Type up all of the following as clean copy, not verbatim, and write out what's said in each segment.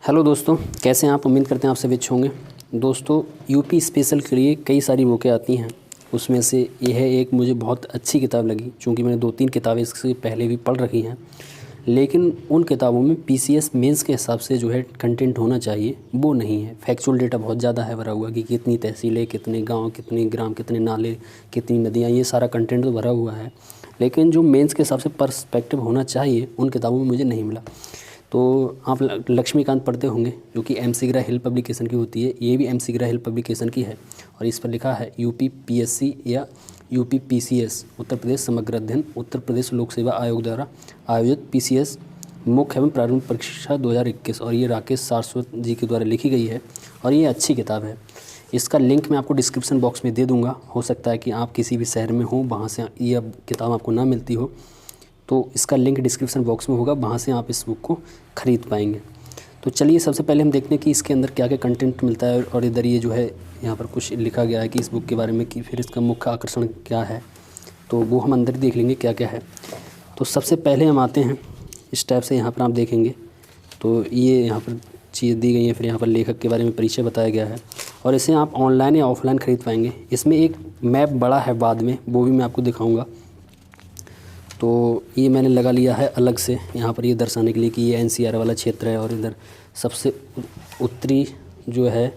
Hello दोस्तों, कैसे हैं आप। उम्मीद करते हैं आप सभी अच्छे होंगे। दोस्तों, यूपी स्पेशल के लिए कई सारी बुकें आती हैं, उसमें से यह एक मुझे बहुत अच्छी किताब लगी। चूँकि मैंने 2-3 किताबें इससे पहले भी पढ़ रखी हैं, लेकिन उन किताबों में पीसीएस मेंस के हिसाब से जो है कंटेंट होना चाहिए वो नहीं है। फैक्चुअल डेटा बहुत ज़्यादा है भरा हुआ कि कितनी तहसीलें, कितने गाँव, कितने ग्राम, कितने नाले, कितनी नदियाँ, ये सारा कंटेंट तो भरा हुआ है, लेकिन जो मेंस के हिसाब से पर्सपेक्टिव होना चाहिए उन किताबों में मुझे नहीं मिला। तो आप लक्ष्मीकांत पढ़ते होंगे, जो कि एमसी ग्रा हिल पब्लिकेशन की होती है। ये भी एमसी ग्रा हिल पब्लिकेशन की है और इस पर लिखा है यूपी पीएससी या यूपी पीसीएस, उत्तर प्रदेश समग्र अध्ययन, उत्तर प्रदेश लोक सेवा आयोग द्वारा आयोजित पीसीएस मुख्य एवं प्रारंभिक परीक्षा 2021। और ये राकेश सारस्वत जी के द्वारा लिखी गई है और ये अच्छी किताब है। इसका लिंक मैं आपको डिस्क्रिप्शन बॉक्स में दे दूँगा। हो सकता है कि आप किसी भी शहर में हो, वहाँ से ये किताब आपको ना मिलती हो, तो इसका लिंक डिस्क्रिप्शन बॉक्स में होगा, वहाँ से आप इस बुक को ख़रीद पाएंगे। तो चलिए सबसे पहले हम देखते हैं कि इसके अंदर क्या क्या कंटेंट मिलता है। और इधर ये जो है यहाँ पर कुछ लिखा गया है कि इस बुक के बारे में, कि फिर इसका मुख्य आकर्षण क्या है, तो वो हम अंदर देख लेंगे क्या क्या है। तो सबसे पहले हम आते हैं इस टाइप से। यहाँ पर आप देखेंगे तो ये यहाँ पर चीज़ दी गई है, फिर यहाँ पर लेखक के बारे में परिचय बताया गया है और इसे आप ऑनलाइन या ऑफलाइन ख़रीद पाएंगे। इसमें एक मैप बड़ा है बाद में, वो भी मैं आपको दिखाऊँगा। तो ये मैंने लगा लिया है अलग से यहाँ पर ये दर्शाने के लिए कि ये एनसीआर वाला क्षेत्र है और इधर सबसे उत्तरी जो है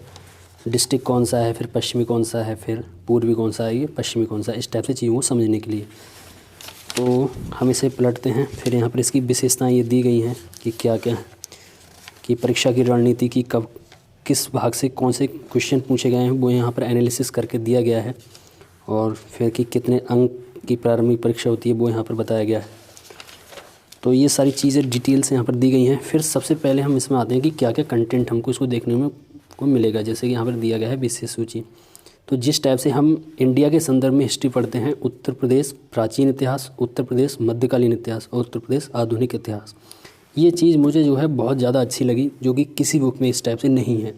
डिस्ट्रिक्ट कौन सा है, फिर पश्चिमी कौन सा है, फिर पूर्वी कौन सा है, ये पश्चिमी कौन सा है, इस टाइप से चीज़ों को समझने के लिए। तो हम इसे पलटते हैं। फिर यहाँ पर इसकी विशेषताएँ ये दी गई हैं कि क्या क्या है, कि परीक्षा की रणनीति की कब किस भाग से कौन से क्वेश्चन पूछे गए हैं वो यहाँ पर एनालिसिस करके दिया गया है। और फिर कि कितने अंक की प्रारंभिक परीक्षा होती है वो यहाँ पर बताया गया है। तो ये सारी चीज़ें डिटेल से यहाँ पर दी गई हैं। फिर सबसे पहले हम इसमें आते हैं कि क्या क्या कंटेंट हमको इसको देखने में को मिलेगा। जैसे कि यहाँ पर दिया गया है विशेष सूची। तो जिस टाइप से हम इंडिया के संदर्भ में हिस्ट्री पढ़ते हैं, उत्तर प्रदेश प्राचीन इतिहास, उत्तर प्रदेश मध्यकालीन इतिहास और उत्तर प्रदेश आधुनिक इतिहास, ये चीज़ मुझे जो है बहुत ज़्यादा अच्छी लगी, जो कि किसी बुक में इस टाइप से नहीं है।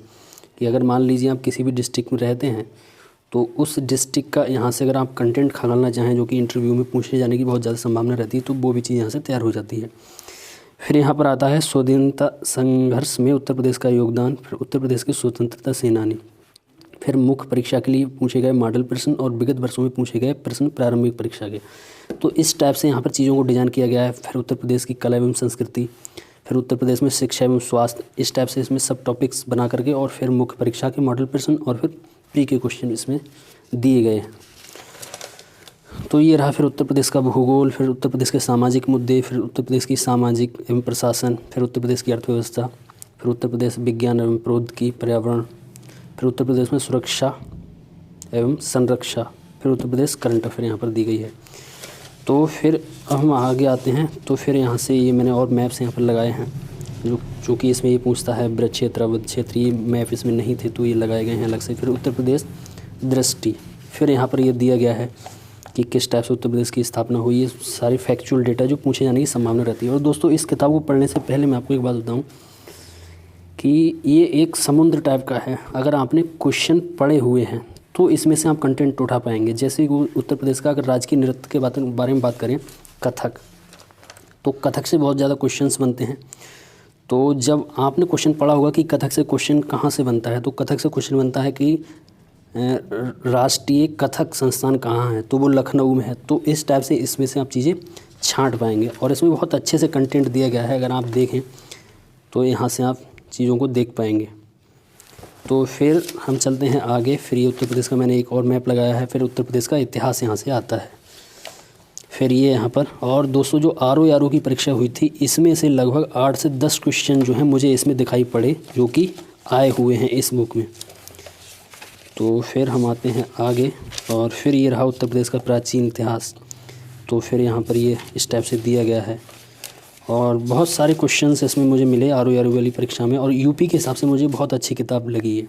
कि अगर मान लीजिए आप किसी भी डिस्ट्रिक्ट में रहते हैं तो उस डिस्ट्रिक्ट का यहाँ से अगर आप कंटेंट खंगालना चाहें, जो कि इंटरव्यू में पूछे जाने की बहुत ज़्यादा संभावना रहती है, तो वो भी चीज़ यहाँ से तैयार हो जाती है। फिर यहाँ पर आता है स्वतंत्रता संघर्ष में उत्तर प्रदेश का योगदान, फिर उत्तर प्रदेश के स्वतंत्रता सेनानी, फिर मुख्य परीक्षा के लिए पूछे गए मॉडल प्रश्न और विगत वर्षों में पूछे गए प्रश्न प्रारंभिक परीक्षा के। तो इस टाइप से यहाँ पर चीज़ों को डिज़ाइन किया गया है। फिर उत्तर प्रदेश की कला एवं संस्कृति, फिर उत्तर प्रदेश में शिक्षा एवं स्वास्थ्य, इस टाइप से इसमें सब टॉपिक्स बना करके, और फिर मुख्य परीक्षा के मॉडल प्रश्न और फिर प्री के क्वेश्चन इसमें दिए गए। तो ये रहा फिर उत्तर प्रदेश का भूगोल, फिर उत्तर प्रदेश के सामाजिक मुद्दे, फिर उत्तर प्रदेश की सामाजिक एवं प्रशासन, फिर उत्तर प्रदेश की अर्थव्यवस्था, फिर उत्तर प्रदेश विज्ञान एवं प्रौद्योगिकी पर्यावरण, फिर उत्तर प्रदेश में सुरक्षा एवं संरक्षा, फिर उत्तर प्रदेश करंट अफेयर यहाँ पर दी गई है। तो फिर हम आगे आते हैं। तो फिर यहाँ से ये मैंने और मैप्स यहाँ पर लगाए हैं, जो कि इसमें ये पूछता है ब्रज क्षेत्र अवध क्षेत्र, ये मैप इसमें नहीं थे तो ये लगाए गए हैं अलग से। फिर उत्तर प्रदेश दृष्टि, फिर यहाँ पर ये दिया गया है कि किस टाइप से उत्तर प्रदेश की स्थापना हुई। ये सारी फैक्चुअल डेटा जो पूछे जाने की संभावना रहती है। और दोस्तों, इस किताब को पढ़ने से पहले मैं आपको एक बात बताऊँ कि ये एक समुद्र टाइप का है। अगर आपने क्वेश्चन पढ़े हुए हैं तो इसमें से आप कंटेंट उठा पाएंगे। जैसे कि उत्तर प्रदेश का अगर राजकीय नृत्य के बारे में बात करें, कथक, तो कथक से बहुत ज़्यादा क्वेश्चंस बनते हैं। तो जब आपने क्वेश्चन पढ़ा होगा कि कथक से क्वेश्चन कहाँ से बनता है, तो कथक से क्वेश्चन बनता है कि राष्ट्रीय कथक संस्थान कहाँ है, तो वो लखनऊ में है। तो इस टाइप से इसमें से आप चीज़ें छांट पाएंगे और इसमें बहुत अच्छे से कंटेंट दिया गया है। अगर आप देखें तो यहाँ से आप चीज़ों को देख पाएंगे। तो फिर हम चलते हैं आगे। फिर ये उत्तर प्रदेश का मैंने एक और मैप लगाया है। फिर उत्तर प्रदेश का इतिहास यहाँ से आता है। फिर ये यहाँ पर, और दोस्तों जो आरओ की परीक्षा हुई थी, इसमें से लगभग 8 से 10 क्वेश्चन जो हैं मुझे इसमें दिखाई पड़े, जो कि आए हुए हैं इस बुक में। तो फिर हम आते हैं आगे। और फिर ये रहा उत्तर प्रदेश का प्राचीन इतिहास। तो फिर यहाँ पर ये इस टाइप से दिया गया है और बहुत सारे क्वेश्चंस इसमें मुझे मिले आरओ वाली परीक्षा में, और यूपी के हिसाब से मुझे बहुत अच्छी किताब लगी है।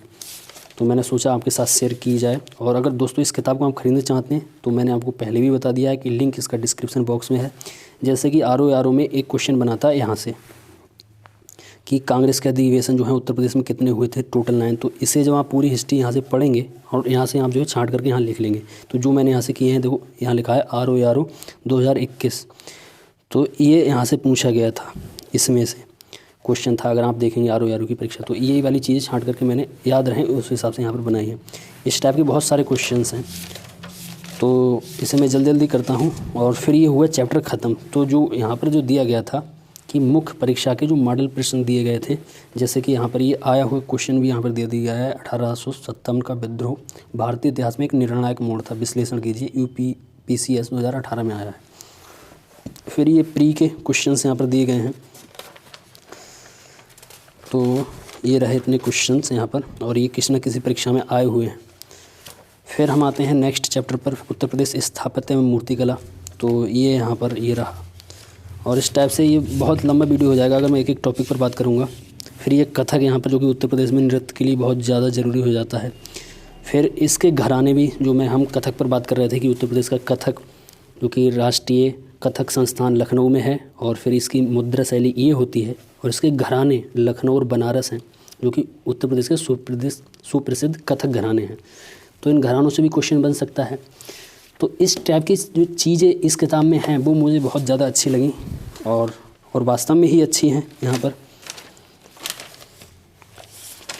तो मैंने सोचा आपके साथ शेयर की जाए। और अगर दोस्तों इस किताब को आप खरीदना चाहते हैं तो मैंने आपको पहले भी बता दिया है कि लिंक इसका डिस्क्रिप्शन बॉक्स में है। जैसे कि आरओ में एक क्वेश्चन बना था यहाँ से कि कांग्रेस के अधिवेशन जो है उत्तर प्रदेश में कितने हुए थे, टोटल 9। तो इसे जब आप पूरी हिस्ट्री यहाँ से पढ़ेंगे और यहाँ से आप जो है छाँट करके यहाँ लिख लेंगे। तो जो मैंने यहाँ से किए हैं, देखो यहाँ लिखा है आरओ 2021। तो ये यहाँ से पूछा गया था। इसमें से क्वेश्चन था, अगर आप देखेंगे आर की परीक्षा, तो ये वाली चीज़ें छांट करके मैंने याद रहें उस हिसाब से यहाँ पर बनाई है। इस टाइप के बहुत सारे क्वेश्चंस हैं, तो इसे मैं जल्दी जल्दी करता हूँ। और फिर ये हुआ चैप्टर ख़त्म। तो जो यहाँ पर जो दिया गया था कि मुख्य परीक्षा के जो मॉडल प्रश्न दिए गए थे, जैसे कि यहाँ पर ये आया हुआ क्वेश्चन भी यहाँ पर दे दिया है, 1857 का विद्रोह भारतीय इतिहास में एक निर्णायक मोड़ था, विश्लेषण कीजिए। UPPCS 2018 में आया है। फिर ये प्री के क्वेश्चंस यहाँ पर दिए गए हैं, तो ये रहे इतने क्वेश्चंस यहाँ पर, और ये किसी न किसी परीक्षा में आए हुए हैं। फिर हम आते हैं नेक्स्ट चैप्टर पर, उत्तर प्रदेश स्थापत्य में मूर्तिकला। तो ये यहाँ पर ये रहा, और इस टाइप से ये बहुत लंबा वीडियो हो जाएगा अगर मैं एक एक टॉपिक पर बात करूँगा। फिर ये कथक यहाँ पर, जो कि उत्तर प्रदेश में नृत्य के लिए बहुत ज़्यादा ज़रूरी हो जाता है। फिर इसके घराने भी, जो हम कथक पर बात कर रहे थे कि उत्तर प्रदेश का कथक, जो कि राष्ट्रीय कथक संस्थान लखनऊ में है, और फिर इसकी मुद्रा शैली ये होती है, और इसके घराने लखनऊ और बनारस हैं, जो कि उत्तर प्रदेश के सुप्रसिद्ध कथक घराने हैं। तो इन घरानों से भी क्वेश्चन बन सकता है। तो इस टाइप की जो चीज़ें इस किताब में हैं वो मुझे बहुत ज़्यादा अच्छी लगी, और वास्तव में ही अच्छी हैं यहाँ पर।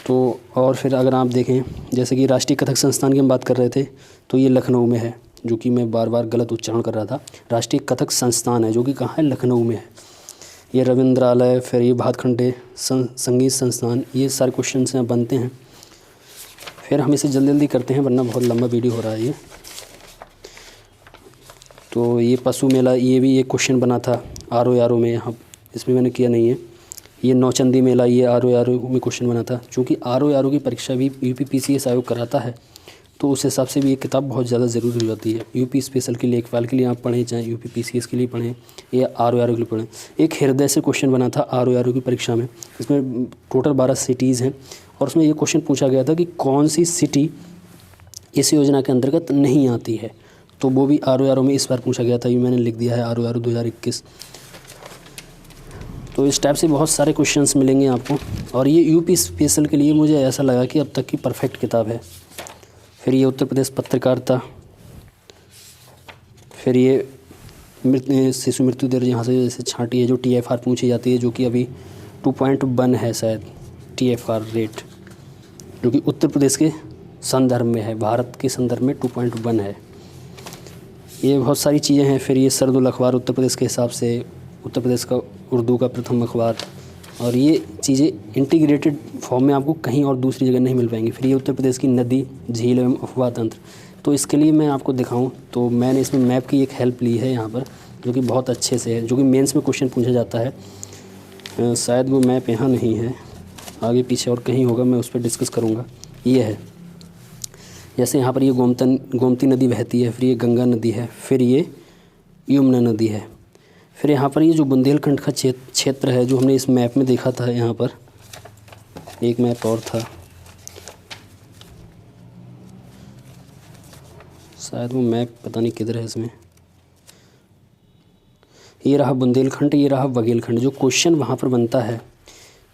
तो और फिर अगर आप देखें, जैसे कि राष्ट्रीय कथक संस्थान की हम बात कर रहे थे, तो ये लखनऊ में है, जो कि मैं बार बार गलत उच्चारण कर रहा था। राष्ट्रीय कथक संस्थान है, जो कि कहाँ है, लखनऊ में है। ये रविंद्रालय, फिर ये भातखंडे संगीत संस्थान, ये सारे क्वेश्चन यहाँ बनते हैं। फिर हम इसे जल्दी जल्दी करते हैं, वरना बहुत लंबा वीडियो हो रहा है ये। तो ये पशु मेला, ये भी एक क्वेश्चन बना था आर में, यहाँ इसमें मैंने किया नहीं है। ये नौचंदी मेला, ये आर में क्वेश्चन बना था। चूँकि आर की परीक्षा भी UPPCS आयोग कराता है, तो उस हिसाब से भी ये किताब बहुत ज़्यादा ज़रूरी हो जाती है। यूपी स्पेशल के लिए, लेखपाल के लिए आप पढ़ें, चाहे UPPCS के लिए पढ़ें या आर के लिए पढ़ें। एक हृदय से क्वेश्चन बना था आर की परीक्षा में। इसमें टोटल 12 सिटीज़ हैं, और उसमें ये क्वेश्चन पूछा गया था कि कौन सी सिटी इस योजना के अंतर्गत नहीं आती है। तो वो भी आर में इस बार पूछा गया था। ये मैंने लिख दिया है आर 2021। तो इस टाइप से बहुत सारे क्वेश्चंस मिलेंगे आपको, और ये यूपी स्पेशल के लिए मुझे ऐसा लगा कि अब तक की परफेक्ट किताब है। फिर ये उत्तर प्रदेश पत्रकारिता, फिर ये शिशु मृत्यु दर यहाँ से जैसे छांटी है, जो TFR पूछी जाती है, जो कि अभी 2.1 है शायद TFR रेट, जो कि उत्तर प्रदेश के संदर्भ में है, भारत के संदर्भ में 2.1 है। ये बहुत सारी चीज़ें हैं। फिर ये सरदुल अखबार उत्तर प्रदेश के हिसाब से, उत्तर प्रदेश का उर्दू का प्रथम अखबार, और ये चीज़ें इंटीग्रेटेड फॉर्म में आपको कहीं और दूसरी जगह नहीं मिल पाएंगी। फिर ये उत्तर प्रदेश की नदी, झील एवं अफवाह तंत्र। तो इसके लिए मैं आपको दिखाऊं, तो मैंने इसमें मैप की एक हेल्प ली है यहाँ पर, जो कि बहुत अच्छे से है, जो कि मेंस में क्वेश्चन पूछा जाता है। शायद वो मैप यहाँ नहीं है, आगे पीछे और कहीं होगा, मैं उस पर डिस्कस करूँगा। ये है, जैसे यहाँ पर ये गोमती नदी बहती है, फिर ये गंगा नदी है, फिर ये यमुना नदी है। फिर यहाँ पर ये जो बुंदेलखंड का क्षेत्र है, जो हमने इस मैप में देखा था, यहाँ पर एक मैप और था, शायद वो मैप पता नहीं किधर है इसमें। ये रहा बुंदेलखंड, ये रहा बघेलखंड। जो क्वेश्चन वहाँ पर बनता है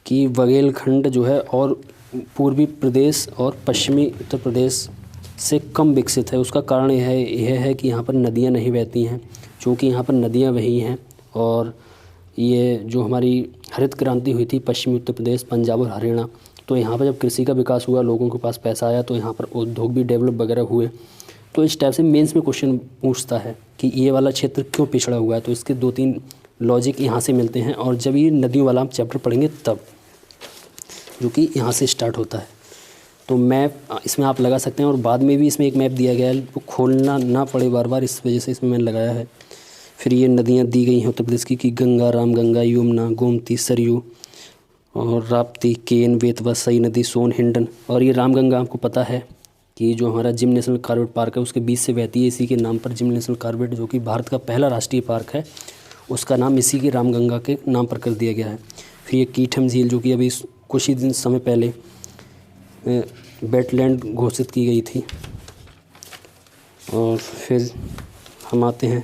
कि बघेलखंड जो है और पूर्वी प्रदेश और पश्चिमी उत्तर प्रदेश से कम विकसित है, उसका कारण यह है कि यहाँ पर नदियाँ नहीं बहती हैं। चूँकि यहाँ पर नदियाँ बही हैं, और ये जो हमारी हरित क्रांति हुई थी पश्चिमी उत्तर प्रदेश, पंजाब और हरियाणा, तो यहाँ पर जब कृषि का विकास हुआ, लोगों के पास पैसा आया, तो यहाँ पर उद्योग भी डेवलप वगैरह हुए। तो इस टाइप से मेंस में क्वेश्चन पूछता है कि ये वाला क्षेत्र क्यों पिछड़ा हुआ है। तो इसके 2-3 लॉजिक यहाँ से मिलते हैं, और जब ये नदियों वाला आप चैप्टर पढ़ेंगे तब, जो कि यहाँ से स्टार्ट होता है। तो मैप इसमें आप लगा सकते हैं, और बाद में भी इसमें एक मैप दिया गया है, वो खोलना ना पड़े बार बार, इस वजह से इसमें मैंने लगाया है। फिर ये नदियाँ दी गई हैं उत्तर प्रदेश की, कि गंगा, रामगंगा, यमुना, गोमती, सरयू और राप्ती, केन, बेतवा, सई नदी, सोन, हिंडन। और ये रामगंगा आपको पता है कि जो हमारा जिम नेशनल कॉर्बेट पार्क है, उसके बीच से बहती है, इसी के नाम पर जिम नेशनल कॉर्बेट, जो कि भारत का पहला राष्ट्रीय पार्क है, उसका नाम इसी के रामगंगा के नाम पर कर दिया गया है। फिर ये कीठम झील, जो कि अभी कुछ ही दिन समय पहले वेटलैंड घोषित की गई थी। और फिर हम आते हैं,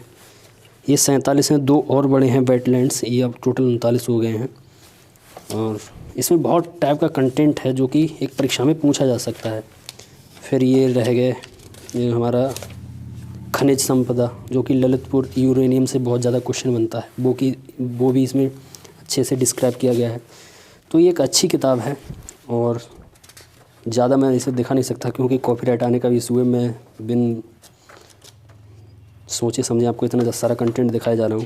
ये 47 हैं, 2 और बड़े हैं वेटलैंड्स, ये अब टोटल 39 हो गए हैं। और इसमें बहुत टाइप का कंटेंट है, जो कि एक परीक्षा में पूछा जा सकता है। फिर ये रह गए, ये हमारा खनिज संपदा, जो कि ललितपुर यूरेनियम से बहुत ज़्यादा क्वेश्चन बनता है, वो भी इसमें अच्छे से डिस्क्राइब किया गया है। तो ये एक अच्छी किताब है और ज़्यादा मैं इसे दिखा नहीं सकता क्योंकि कॉपीराइट आने का भी इशू है। मैं बिन सोचे समझे आपको इतना सारा कंटेंट दिखाया जा रहा हूँ।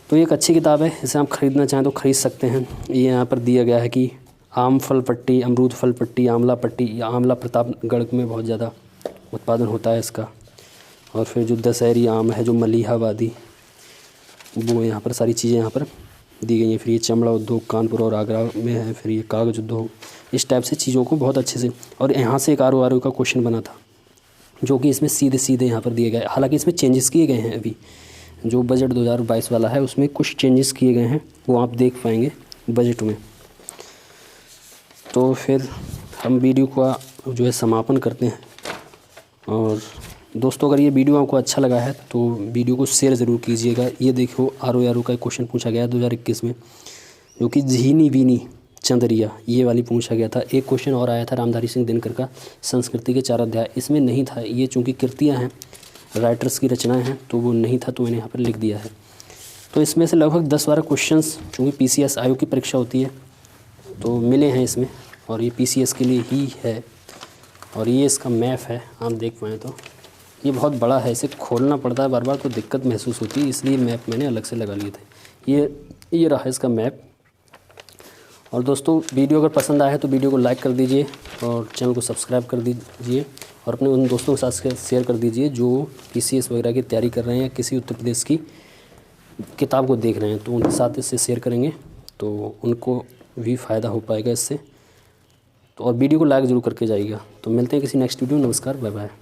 तो ये एक अच्छी किताब है, इसे आप ख़रीदना चाहें तो ख़रीद सकते हैं। ये यहाँ पर दिया गया है कि आम फल पट्टी, अमरूद फल पट्टी, आंवला पट्टी, या आंवला प्रतापगढ़ में बहुत ज़्यादा उत्पादन होता है इसका। और फिर जो दशहरी आम है, जो मलिहाबादी, वो यहाँ पर सारी चीज़ें यहाँ पर दी गई हैं। फिर ये चमड़ा उद्योग कानपुर और आगरा में है। फिर ये कागज़ उद्योग, इस टाइप से चीज़ों को बहुत अच्छे से। और यहाँ से एक आर का क्वेश्चन बना था जो कि इसमें सीधे सीधे यहाँ पर दिए गए। हालांकि इसमें चेंजेस किए गए हैं, अभी जो बजट 2022 वाला है उसमें कुछ चेंजेस किए गए हैं, वो आप देख पाएंगे बजट में। तो फिर हम वीडियो का जो है समापन करते हैं। और दोस्तों अगर ये वीडियो आपको अच्छा लगा है तो वीडियो को शेयर ज़रूर कीजिएगा। ये देखो आर का क्वेश्चन पूछा गया 2021 में, जो कि झीनी बीनी चंदरिया ये वाली पूछा गया था। एक क्वेश्चन और आया था रामधारी सिंह दिनकर का, संस्कृति के 4 अध्याय, इसमें नहीं था। ये चूँकि कृतियाँ हैं, राइटर्स की रचनाएं हैं, तो वो नहीं था, तो मैंने यहाँ पर लिख दिया है। तो इसमें से लगभग 10-12 क्वेश्चंस, चूँकि PCS आयोग की परीक्षा होती है, तो मिले हैं इसमें, और ये PCS के लिए ही है। और ये इसका मैप है, आप देख पाएँ तो ये बहुत बड़ा है, इसे खोलना पड़ता है बार बार, तो दिक्कत महसूस होती है, इसलिए मैप मैंने अलग से लगा लिए थे। ये रहा इसका मैप। और दोस्तों वीडियो अगर पसंद आया है तो वीडियो को लाइक कर दीजिए और चैनल को सब्सक्राइब कर दीजिए, और अपने उन दोस्तों के साथ शेयर कर दीजिए जो PCS वगैरह की तैयारी कर रहे हैं या किसी उत्तर प्रदेश की किताब को देख रहे हैं, तो उनके साथ इससे शेयर करेंगे तो उनको भी फ़ायदा हो पाएगा इससे। तो और वीडियो को लाइक ज़रूर करके जाइएगा। तो मिलते हैं किसी नेक्स्ट वीडियो में। नमस्कार, बाय बाय।